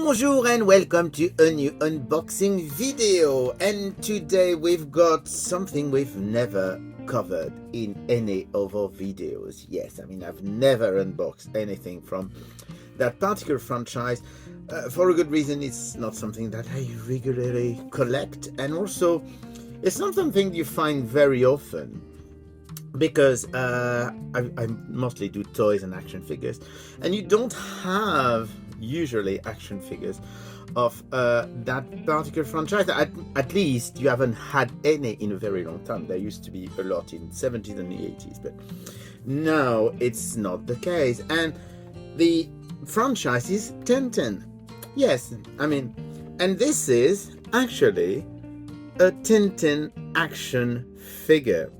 Bonjour and welcome to a new unboxing video, and today we've got something we've never covered in any of our videos. Yes, I mean I've never unboxed anything from that particular franchise for a good reason. It's not something that I regularly collect, and also it's not something you find very often because I mostly do toys and action figures, and you don't have usually action figures of that particular franchise. At least you haven't had any in a very long time. There used to be a lot in the 70s and the 80s, but now it's not the case. And the franchise is Tintin. Yes, I mean, and this is actually a Tintin action figure,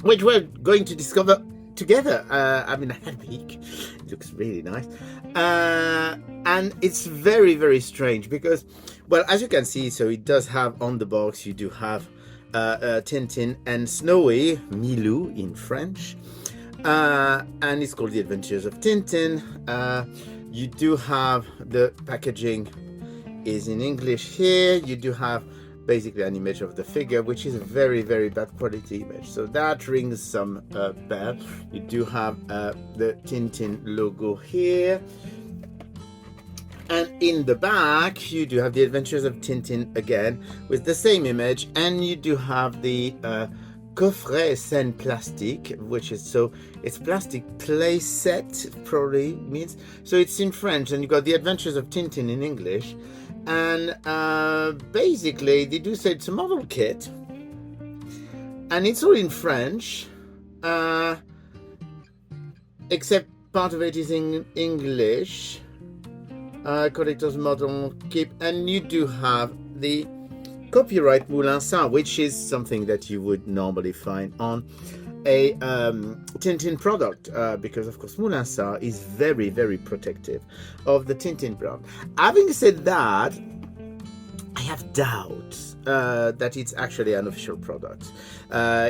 which we're going to discover together. I mean, I had a peek. It looks really nice. And it's very, very strange because, well, as you can see, so it does have on the box, you do have Tintin and Snowy, Milou in French. And it's called The Adventures of Tintin. You do have the packaging is in English here. You do have basically an image of the figure, which is a very, very bad quality image, so that rings some bell. You do have the Tintin logo here, and in the back you do have the Adventures of Tintin again with the same image, and you do have the coffret scène plastique, which is, so it's plastic play set, probably means, so it's in French, and you got the Adventures of Tintin in English. And basically they do say it's a model kit, and it's all in French, except part of it is in English. Collector's model kit, and you do have the copyright Moulin, which is something that you would normally find on a Tintin product, because of course Moulin is very, very protective of the Tintin brand. Having said that, I have doubts that it's actually an official product,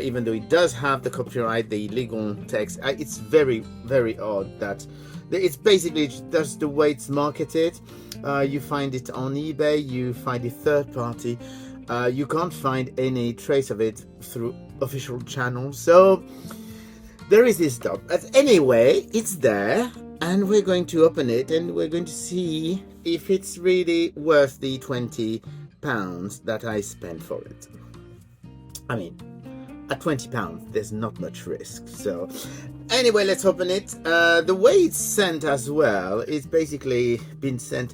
even though it does have the copyright, the legal text. It's very, very odd that it's basically just the way it's marketed. You find it on eBay, you find it third party. You can't find any trace of it through official channels, so there is this stuff. But anyway, it's there, and we're going to open it, and we're going to see if it's really worth the £20 that I spent for it. I mean, at £20 there's not much risk. So anyway, let's open it. The way it's sent as well, it's basically been sent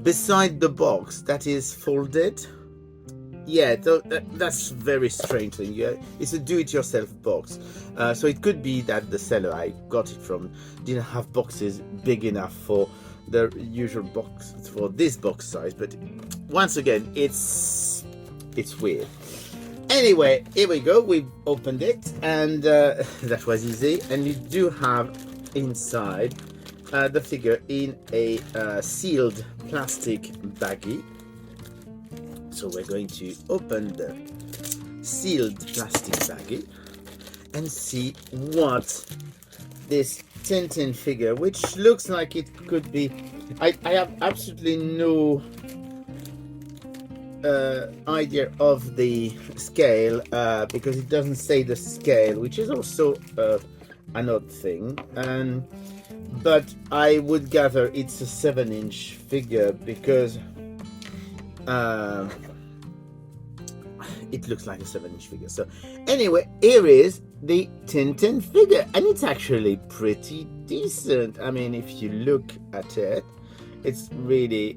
beside the box that is folded. Yeah, that's very strange thing. Yeah, it's a do-it-yourself box, so it could be that the seller I got it from didn't have boxes big enough for the usual box, for this box size. But once again, it's weird. Anyway, here we go. We opened it, and that was easy. And you do have inside the figure in a sealed plastic baggie. So we're going to open the sealed plastic baggie and see what this Tintin figure, which looks like it could be, I have absolutely no idea of the scale, because it doesn't say the scale, which is also an odd thing. But I would gather it's a 7-inch figure, because it looks like a 7-inch figure. So anyway, here is the Tintin figure, and it's actually pretty decent. I mean, if you look at it, it's really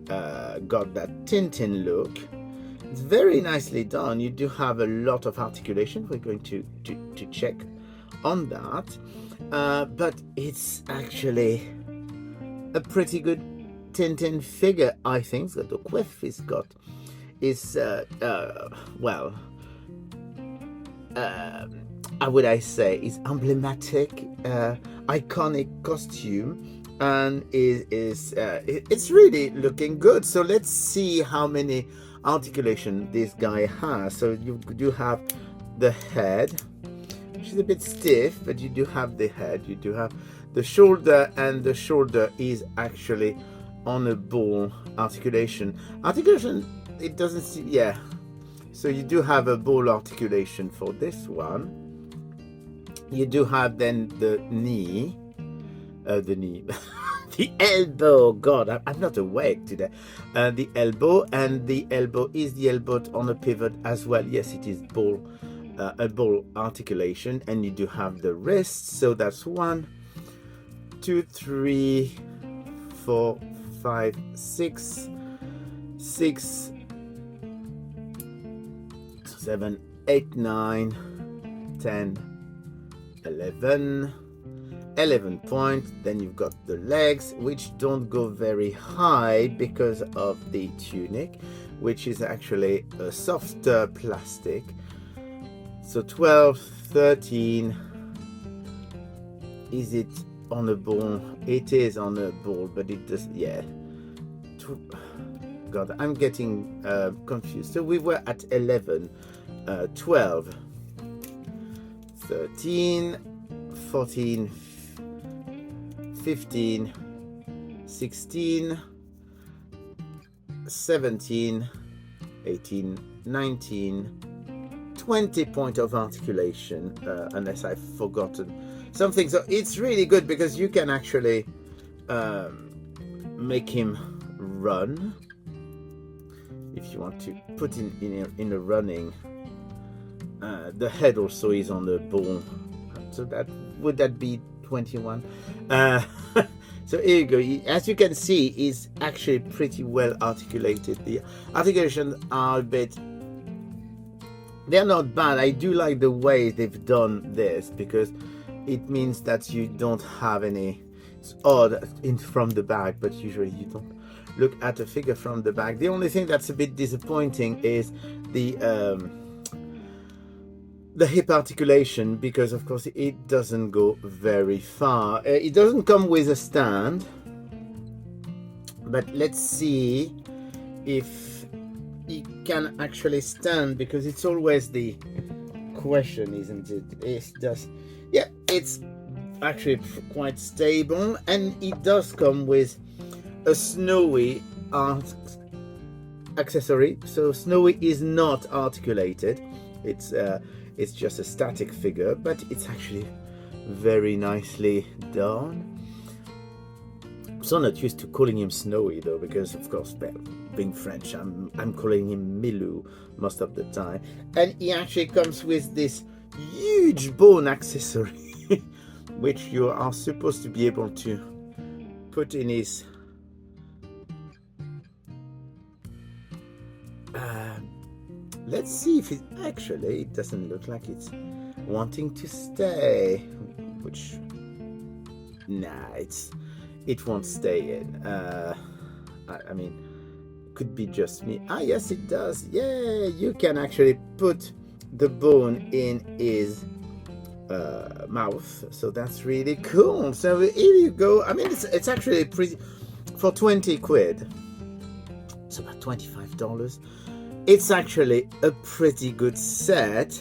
got that Tintin look. It's very nicely done. You do have a lot of articulation. We're going to check on that, but it's actually a pretty good Tintin figure, I think. So the quiff is got is well, how would I say, is emblematic, iconic costume, and it's really looking good. So let's see how many articulation this guy has. So you do have the head, which is a bit stiff, but you do have the head. You do have the shoulder, and the shoulder is actually on a ball articulation. Articulation, it doesn't see, yeah. So you do have a ball articulation for this one. You do have then the knee, the elbow. God, I'm not awake today. The elbow, and the elbow is the elbow on a pivot as well. Yes, it is ball, a ball articulation, and you do have the wrist. So that's 1, 2, 3, 4, 5, 6, 7, 8, 9, 10. 11 points. Then you've got the legs, which don't go very high because of the tunic, which is actually a softer plastic. So 12, 13. Is it on a ball? It is on a ball, but it does, yeah. God, I'm getting confused. So we were at 11, 12, 13, 14, 15, 16, 17, 18, 19, 20 points of articulation, unless I've forgotten something. So it's really good because you can actually make him run if you want to put in a running. The head also is on the ball, so would that be 21? So here you go. As you can see, is actually pretty well articulated. The articulations are a bit, they're not bad. I do like the way they've done this because it means that you don't have any, it's odd from the back, but usually you don't look at a figure from the back. The only thing that's a bit disappointing is the hip articulation, because of course it doesn't go very far. It doesn't come with a stand, but let's see if it can actually stand, because it's always the question, isn't it? Yeah, it's actually quite stable, and it does come with a snowy accessory. So snowy is not articulated. It's just a static figure, but it's actually very nicely done. I'm so not used to calling him Snowy though, because of course, being French, I'm calling him Milou most of the time. And he actually comes with this huge bone accessory, which you are supposed to be able to put in his let's see if it actually, it doesn't look like it's wanting to stay, which, nah, it won't stay in. I mean, could be just me. Ah, yes, it does. Yeah, you can actually put the bone in his mouth, so that's really cool. So here you go. I mean, it's actually pretty, for 20 quid, it's about $25. It's actually a pretty good set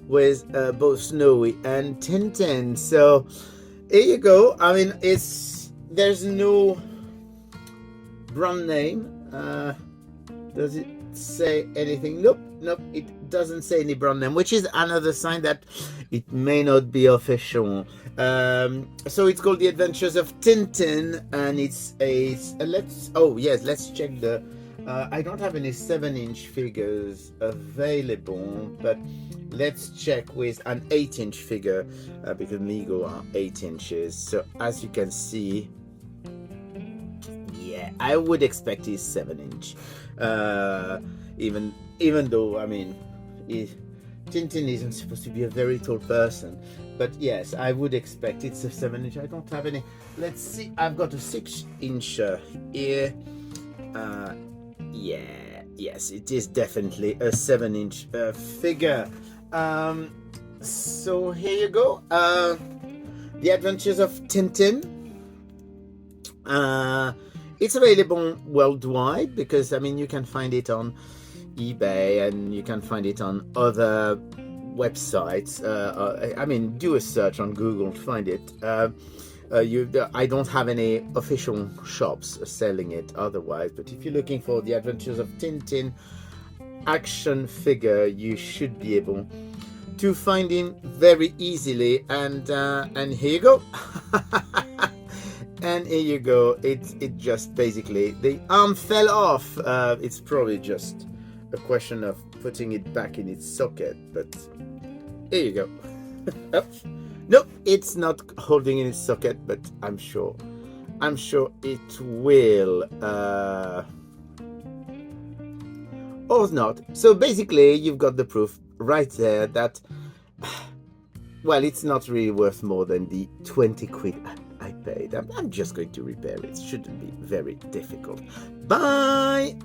with both Snowy and Tintin. So here you go. I mean, there's no brand name. Does it say anything? Nope, it doesn't say any brand name, which is another sign that it may not be official. So it's called The Adventures of Tintin, and let's check the I don't have any 7-inch figures available, but let's check with an 8-inch figure, because Mego are 8 inches. So as you can see, yeah, I would expect he's 7-inch. Even though, I mean, Tintin isn't supposed to be a very tall person, but yes, I would expect it's a 7-inch. I don't have any. Let's see. I've got a 6-inch here. Yeah, yes, it is definitely a 7-inch figure. So here you go. The Adventures of Tintin. It's available worldwide, because I mean, you can find it on eBay and you can find it on other websites. I mean, do a search on Google to find it. I don't have any official shops selling it otherwise, but if you're looking for the Adventures of Tintin action figure, you should be able to find him very easily. And here you go. And here you go. It just basically, the arm fell off. It's probably just a question of putting it back in its socket, but here you go. Oh, nope, it's not holding in its socket, but I'm sure it will, or not. So basically, you've got the proof right there that, well, it's not really worth more than the 20 quid I paid. I'm just going to repair it. Shouldn't be very difficult. Bye.